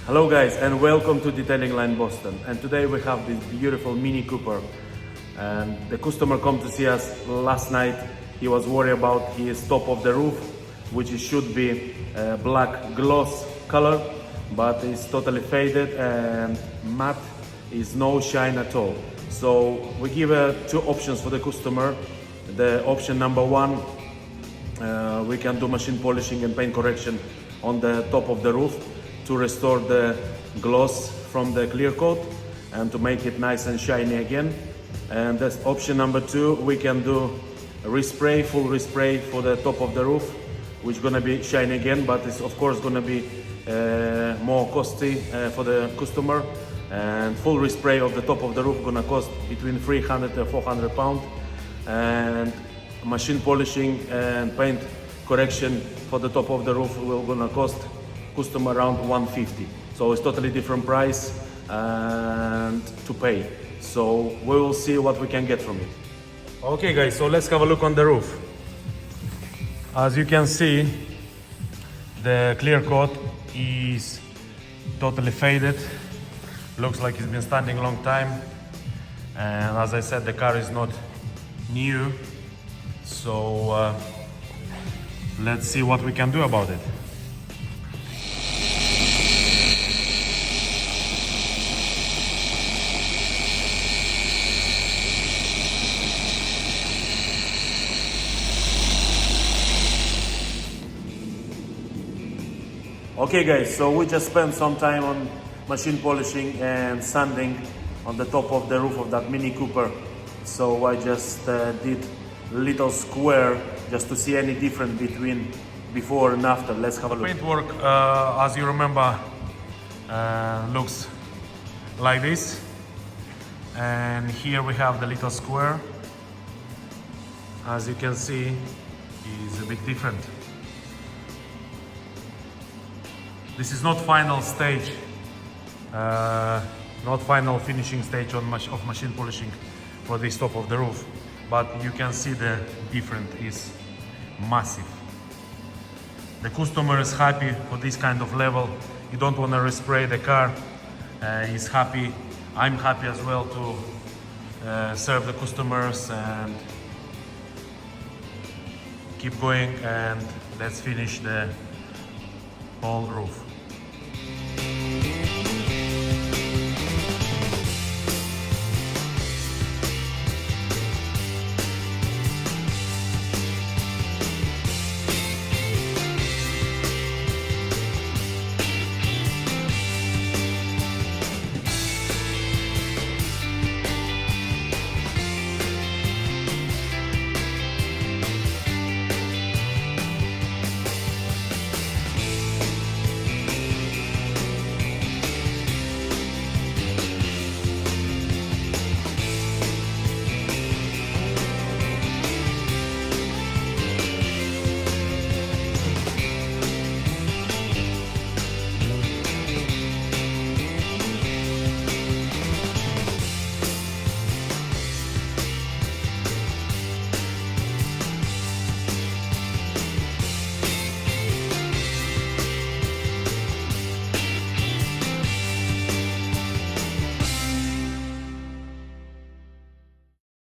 Hello guys and welcome to Detailing Line Boston, and today we have this beautiful Mini Cooper, and the customer come to see us last night. He was worried about his top of the roof, which it should be black gloss color, but it's totally faded and matte, is no shine at all. So we give two options for the customer. The option number one, we can do machine polishing and paint correction on the top of the roof to restore the gloss from the clear coat and to make it nice and shiny again. And that's option number two. We can do a respray, full respray for the top of the roof, which is gonna be shiny again, but it's of course gonna be more costly for the customer. And full respray of the top of the roof gonna cost between 300 to 400 pounds. And machine polishing and paint correction for the top of the roof will gonna cost customer around 150. So it's totally different price and to pay. So we will see what we can get from it. Okay guys, so let's have a look on the roof. As you can see, the clear coat is totally faded. Looks like it's been standing a long time. And as I said, the car is not new. So let's see what we can do about it. Okay guys, so we just spent some time on machine polishing and sanding on the top of the roof of that Mini Cooper. So I just did little square just to see any difference between before and after. Let's have a look. Paintwork, as you remember, looks like this. And here we have the little square. As you can see, is a bit different. This is not final stage, not final finishing stage of machine polishing for this top of the roof, but you can see the difference is massive. The customer is happy for this kind of level. You don't want to respray the car. He's happy. I'm happy as well to serve the customers and keep going, and let's finish the whole roof.